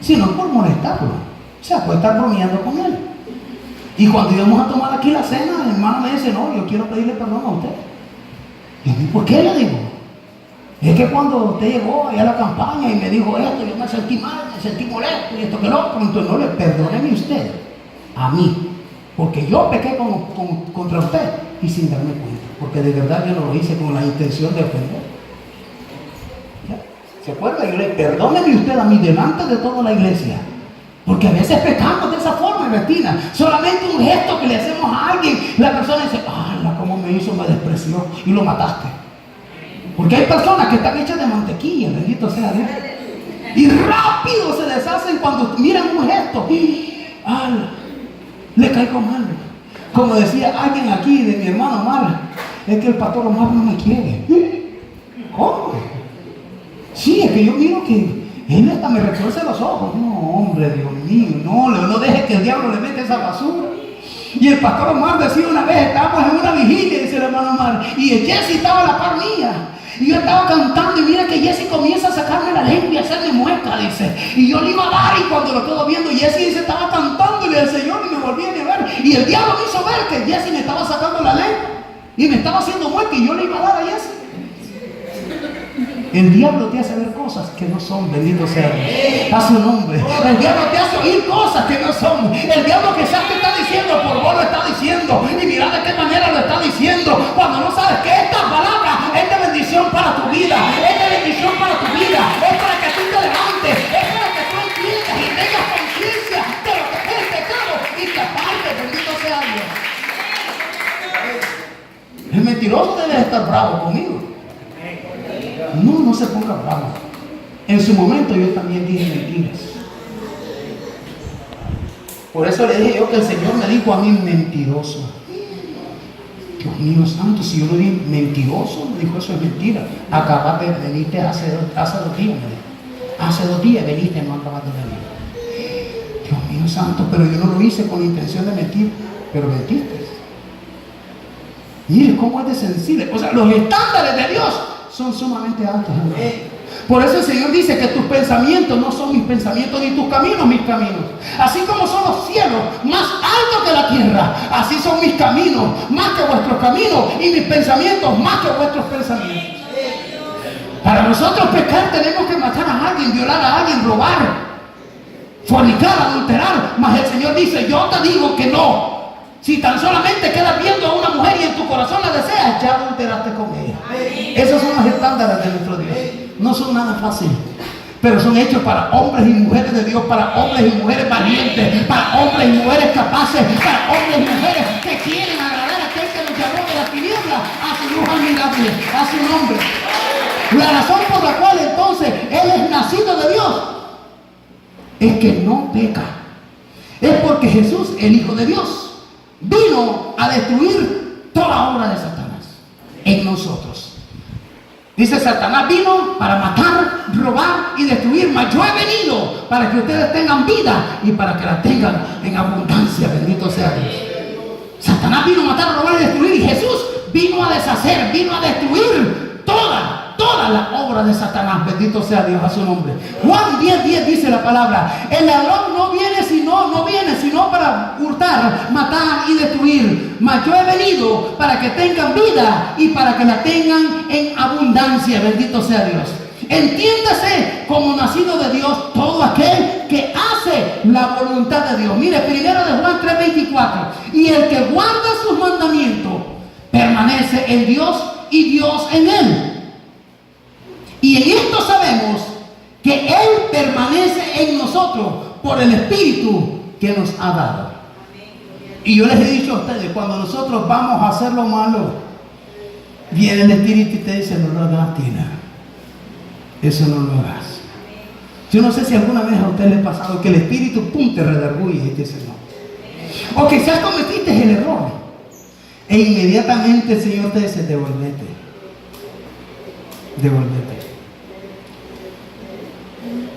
sino por molestarlo. O sea, puede estar bromeando con él. Y cuando íbamos a tomar aquí la cena, el hermano me dice, no, yo quiero pedirle perdón a usted. Y yo, ¿por qué? Le digo. Es que cuando usted llegó allá a la campaña y me dijo esto, yo me sentí mal, me sentí molesto y esto que lo otro, entonces no le perdóneme usted. a mí, porque yo pequé contra usted y sin darme cuenta, porque de verdad yo no lo hice con la intención de ofender. ¿Ya? ¿Se acuerda? Yo le perdóneme usted a mí delante de toda la iglesia, porque a veces pecamos de esa forma, Ernestina. Solamente un gesto que le hacemos a alguien, la persona dice, ¡ah, cómo me hizo, me despreció y lo mataste! Porque hay personas que están hechas de mantequilla, bendito sea Dios, y rápido se deshacen cuando miran un gesto. ¡Ah! Le caigo mal. Como decía alguien aquí de mi hermano Omar, es que el pastor Omar no me quiere. ¿Cómo? Sí, es que yo miro que él hasta me retuerce los ojos. No, hombre, Dios mío, no deje que el diablo le meta esa basura. Y el pastor Omar decía una vez, estábamos en una vigilia, dice el hermano Omar, y el Jesse estaba a la par mía. Y yo estaba cantando y mira que Jesse comienza a sacarme la lengua y a hacerme mueca, dice. Y yo le iba a dar y cuando lo quedo viendo, Jesse dice, estaba cantándole al Señor y me volví a llevar. Y el diablo me hizo ver que Jesse me estaba sacando la lengua y me estaba haciendo mueca y yo le iba a dar a Jesse. El diablo te hace ver cosas que no son, bendito sea Dios, a su nombre. El diablo te hace oír cosas que no son. El diablo quizás te está diciendo, por vos lo está diciendo, y mira de qué manera lo está diciendo, cuando no sabes que esta palabra es de bendición para tu vida, es de bendición para tu vida, es para que tú te levantes, es para que tú entiendas y tengas conciencia de lo que es el pecado y te apartes, bendito sea Dios. El mentiroso debe estar bravo conmigo. No se ponga bravo. En su momento yo también dije mentiras. Por eso le dije yo que el Señor me dijo a mí mentiroso. Dios mío santo, si yo le dije mentiroso, me dijo eso es mentira. Acabas de venirte hace 2 días, me dijo. Hace 2 días veniste, no acabas de venir. Dios mío santo, pero yo no lo hice con la intención de mentir, pero mentiste. Mire cómo es de sensible. O sea, los estándares de Dios son sumamente altos. Por eso el Señor dice que tus pensamientos no son mis pensamientos, ni tus caminos mis caminos. Así como son los cielos más altos que la tierra, así son mis caminos más que vuestros caminos y mis pensamientos más que vuestros pensamientos. Para nosotros pecar tenemos que matar a alguien, violar a alguien, robar, fornicar, adulterar. Mas el Señor dice, yo te digo que no. Si tan solamente quedas viendo a una mujer y en tu corazón la deseas, ya adulteraste con ella. Esos son los estándares de nuestro Dios. No son nada fáciles, pero son hechos para hombres y mujeres de Dios, para hombres y mujeres valientes, para hombres y mujeres capaces, para hombres y mujeres que quieren agradar a aquel que nos llamó de las tinieblas a su luz admirable, a su nombre. La razón por la cual entonces Él es nacido de Dios es que no peca. Es porque Jesús, el Hijo de Dios, vino a destruir toda obra de Satanás en nosotros. Dice, Satanás vino para matar, robar y destruir, mas yo he venido para que ustedes tengan vida y para que la tengan en abundancia. Bendito sea Dios. Satanás vino a matar, robar y destruir, y Jesús vino a deshacer, vino a destruir toda la obra de Satanás. Bendito sea Dios, a su nombre. Juan 10:10 dice la palabra, el ladrón no viene sino para hurtar, matar y destruir, mas yo he venido para que tengan vida y para que la tengan en abundancia. Bendito sea Dios. Entiéndase como nacido de Dios todo aquel que hace la voluntad de Dios. Mire, primero de Juan 3:24, y el que guarda sus mandamientos permanece en Dios y Dios en él. Y en esto sabemos que Él permanece en nosotros por el Espíritu que nos ha dado. Y yo les he dicho a ustedes, cuando nosotros vamos a hacer lo malo, viene el Espíritu y te dice, no lo hagas, Tina. Eso no lo hagas. Yo no sé si alguna vez a usted le ha pasado que el Espíritu, pum, te redarguye y te dice no. O quizás cometiste el error e inmediatamente el Señor te dice, devuélvete.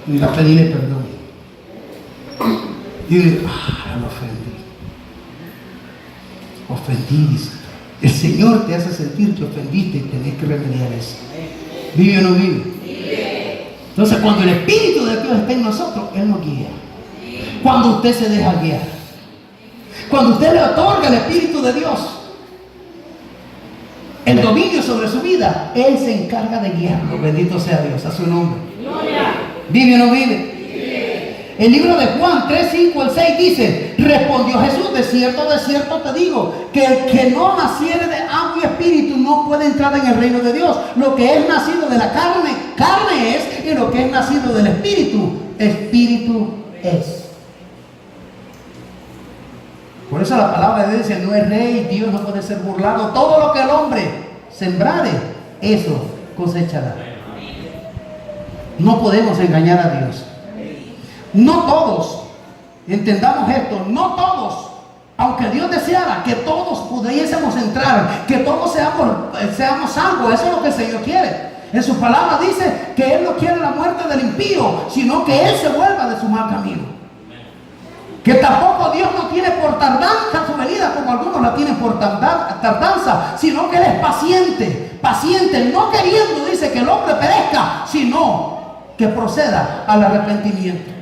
Y a pedirle perdón. Y yo, lo ofendí, dice. El Señor te hace sentir que ofendiste y tenés que remediar eso. ¿Vive o no vive? Entonces, cuando el Espíritu de Dios está en nosotros, Él nos guía. Cuando usted se deja guiar, cuando usted le otorga el Espíritu de Dios el dominio sobre su vida, Él se encarga de guiarlo. Bendito sea Dios, a su nombre. ¿Vive o no vive? El libro de Juan 3, 5 al 6 dice, respondió Jesús, de cierto te digo, que el que no naciere de agua y espíritu no puede entrar en el reino de Dios. Lo que es nacido de la carne, carne es, y lo que es nacido del espíritu, espíritu es. Por eso la palabra de Dios dice, no es rey, Dios no puede ser burlado. Todo lo que el hombre sembrare, eso cosechará. No podemos engañar a Dios. No todos, entendamos esto, no todos, aunque Dios deseara que todos pudiésemos entrar, que todos seamos salvos, eso es lo que el Señor quiere. En su palabra dice que Él no quiere la muerte del impío, sino que Él se vuelva de su mal camino. Que tampoco Dios no tiene por tardanza su venida, como algunos la tienen por tardanza, sino que Él es paciente, no queriendo, dice, que el hombre perezca, sino que proceda al arrepentimiento.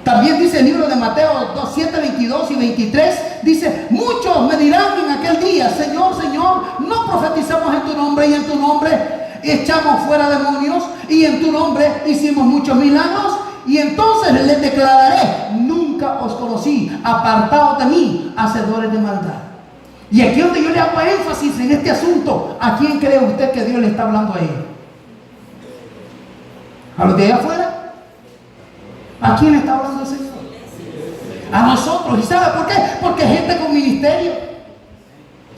También dice el libro de Mateo 7, 22 y 23, dice, muchos me dirán en aquel día, Señor, Señor, no profetizamos en tu nombre y en tu nombre echamos fuera demonios y en tu nombre hicimos muchos milagros. Y entonces les declararé, nunca os conocí, apartados de mí, hacedores de maldad. Y aquí donde yo le hago énfasis en este asunto, ¿a quién cree usted que Dios le está hablando ahí? ¿A los de allá afuera? ¿A quién le está hablando el Señor? A nosotros. ¿Y sabe por qué? Porque es gente con ministerio.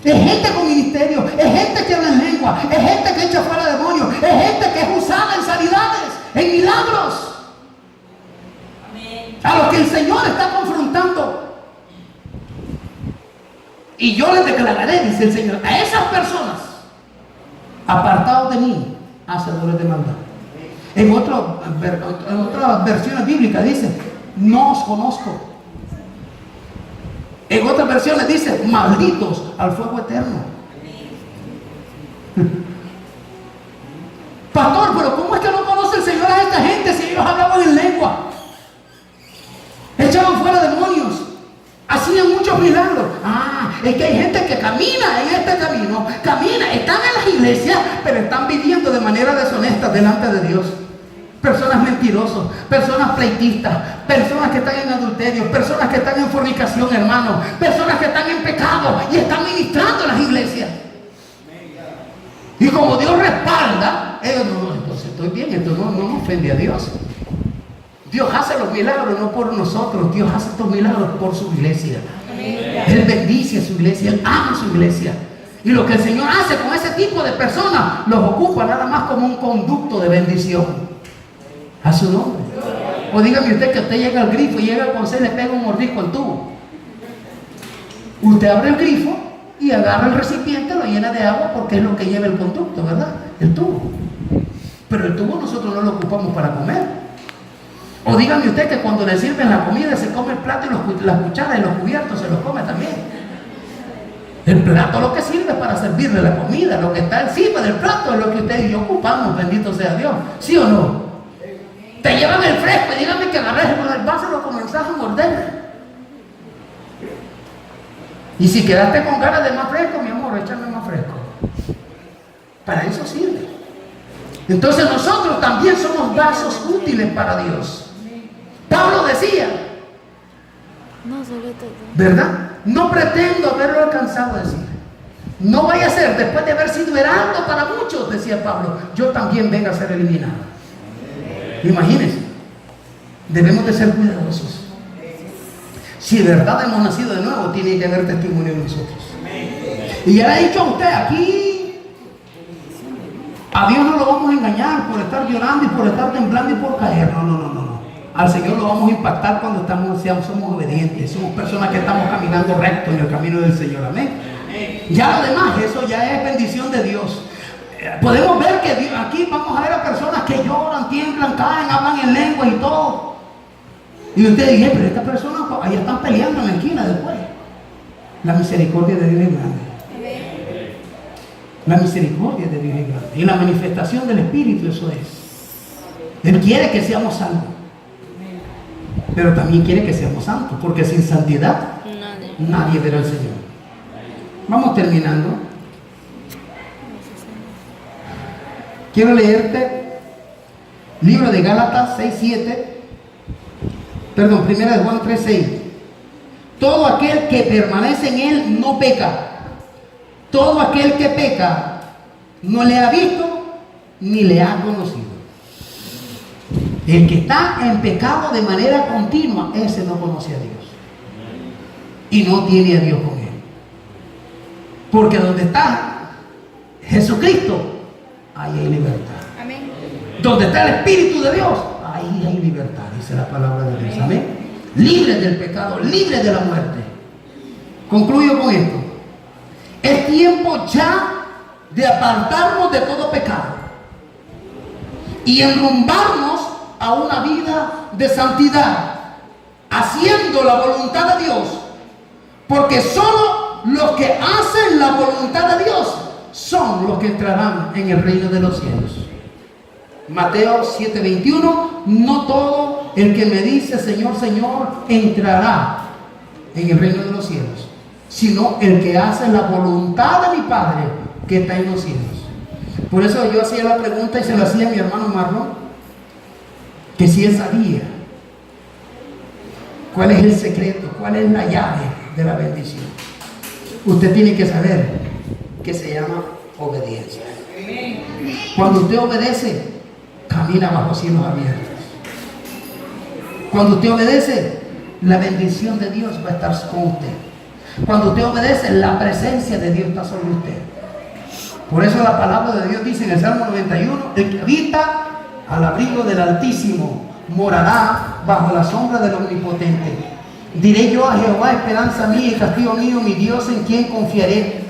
Es gente con ministerio. Es gente que habla en lengua. Es gente que echa fuera demonios. Es gente que es usada en sanidades, en milagros. A los que el Señor está confrontando. Y yo les declararé, dice el Señor, a esas personas, apartados de mí, hacedores de maldad. En otras versiones bíblicas dice, no os conozco. En otras versiones dice, malditos al fuego eterno. Pastor, pero ¿cómo es que no conoce el Señor a esta gente si ellos hablaban en lengua? Echaban fuera demonios, hacían muchos milagros. Es que hay gente que camina en este camino, están en las iglesias, pero están viviendo de manera deshonesta delante de Dios. Personas mentirosas, personas pleitistas, personas que están en adulterio, personas que están en fornicación, hermanos, personas que están en pecado y están ministrando en las iglesias. Y como Dios respalda, entonces estoy bien, esto no ofende a Dios. Dios hace los milagros no por nosotros, Dios hace estos milagros por su iglesia. Él bendice a su iglesia, Él ama a su iglesia. Y lo que el Señor hace con ese tipo de personas, los ocupa nada más como un conducto de bendición. A su nombre. O dígame usted que usted llega al grifo y llega con sed, le pega un mordisco al tubo. Usted abre el grifo y agarra el recipiente, lo llena de agua porque es lo que lleva el conducto, ¿verdad? El tubo. Pero el tubo nosotros no lo ocupamos para comer. O dígame usted que cuando le sirven la comida se come el plato y las cucharas y los cubiertos se los come también. El plato lo que sirve para servirle la comida, lo que está encima del plato es lo que usted y yo ocupamos, bendito sea Dios. ¿Sí o no? Te llevan el fresco y dígame que agarres el vaso y lo comenzás a morder. Y si quedaste con ganas de más fresco, mi amor, échame más fresco. Para eso sirve. Entonces nosotros también somos vasos útiles para Dios. Pablo decía, ¿verdad? No pretendo haberlo alcanzado a decir. No vaya a ser, después de haber sido heraldo para muchos, decía Pablo, yo también venga a ser eliminado. Imagínense, debemos de ser cuidadosos. Si de verdad hemos nacido de nuevo, tiene que haber testimonio de nosotros. Y ya le he dicho a usted, aquí a Dios no lo vamos a engañar por estar llorando y por estar temblando y por caer. No. Al Señor lo vamos a impactar cuando somos obedientes. Somos personas que estamos caminando recto en el camino del Señor. Amén. Ya lo demás, eso ya es bendición de Dios. Podemos ver que aquí vamos a ver a personas que lloran, tiemblan, caen, hablan en lengua y todo. Y usted dice, pero estas personas ahí están peleando en la esquina después. La misericordia de Dios es grande. La misericordia de Dios es grande. Y la manifestación del Espíritu, eso es. Él quiere que seamos salvos. Pero también quiere que seamos santos. Porque sin santidad nadie verá al Señor. Vamos terminando. Quiero leerte libro de Gálatas 6:7. Perdón, primera de Juan 3:6. Todo aquel que permanece en él no peca. Todo aquel que peca no le ha visto ni le ha conocido. El que está en pecado de manera continua, ese no conoce a Dios. Y no tiene a Dios con él. Porque donde está Jesucristo, ahí hay libertad. Amén. Donde está el Espíritu de Dios, ahí hay libertad, dice la palabra de Dios. Amén. Libre del pecado, libre de la muerte. Concluyo con esto. Es tiempo ya de apartarnos de todo pecado y enrumbarnos a una vida de santidad, haciendo la voluntad de Dios, porque solo los que hacen la voluntad de Dios son los que entrarán en el reino de los cielos. Mateo 7:21. No todo el que me dice Señor, Señor entrará en el reino de los cielos, sino el que hace la voluntad de mi Padre que está en los cielos. Por eso yo hacía la pregunta y se la hacía a mi hermano Marlon, que si él sabía cuál es el secreto, cuál es la llave de la bendición. Usted tiene que saber que se llama obediencia. Cuando usted obedece, camina bajo cielos abiertos. Cuando usted obedece, la bendición de Dios va a estar con usted. Cuando usted obedece, la presencia de Dios está sobre usted. Por eso la palabra de Dios dice en el Salmo 91, el que habita al abrigo del Altísimo morará bajo la sombra del Omnipotente. Diré yo a Jehová, esperanza mía y castillo mío, mi Dios en quien confiaré.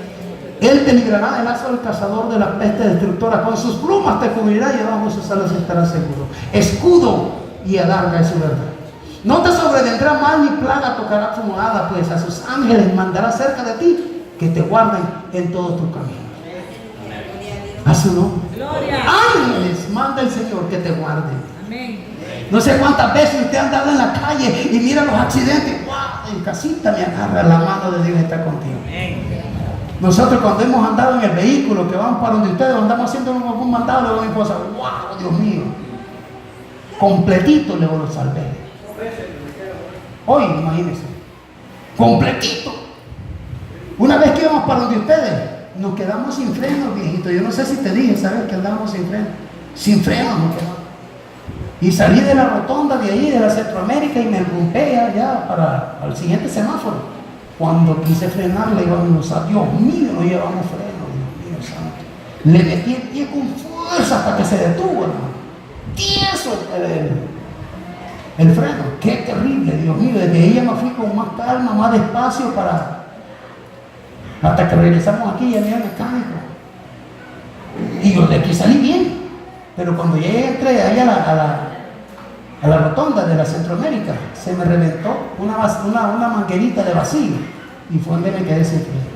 Él te librará del lazo del cazador, de la peste destructora. Con sus plumas te cubrirá y bajo sus alas estarás seguro. Escudo y adarga es su verdad. No te sobrevendrá mal ni plaga tocará tu morada, pues a sus ángeles mandará cerca de ti que te guarden en todos tus caminos. A su nombre. Ángeles manda el Señor que te guarde. Amén. No sé cuántas veces usted ha andado en la calle y mira los accidentes. ¡Wow! En casita me agarra, la mano de Dios está contigo. Nosotros cuando hemos andado en el vehículo que vamos para donde ustedes andamos haciendo algún mandado, le digo a mi esposa, ¡wow! Dios mío, completito le lo salvé. Hoy, imagínense, completito. Una vez que íbamos para donde ustedes, nos quedamos sin freno, viejito. Yo no sé si te dije, ¿sabes? Que andábamos sin freno. Sin freno nos quedamos. Y salí de la rotonda de ahí, de la Centroamérica, y me rompé allá para el siguiente semáforo. Cuando quise frenar, le íbamos a Dios mío, no llevamos freno, Dios mío santo. Le metí el pie con fuerza hasta que se detuvo, hermano. Tieso el freno. Qué terrible, Dios mío. Desde ahí ya me fui con más calma, más despacio hasta que regresamos aquí y ya había mecánico. Y yo de aquí salí bien. Pero cuando llegué, entré allá a la rotonda de la Centroamérica, se me reventó una manguerita de vacío y fue donde me quedé sin freno.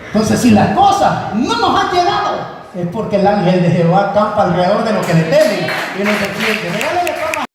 Entonces, si las cosas no nos han llegado, es porque el ángel de Jehová campa alrededor de los que le temen y los defiende.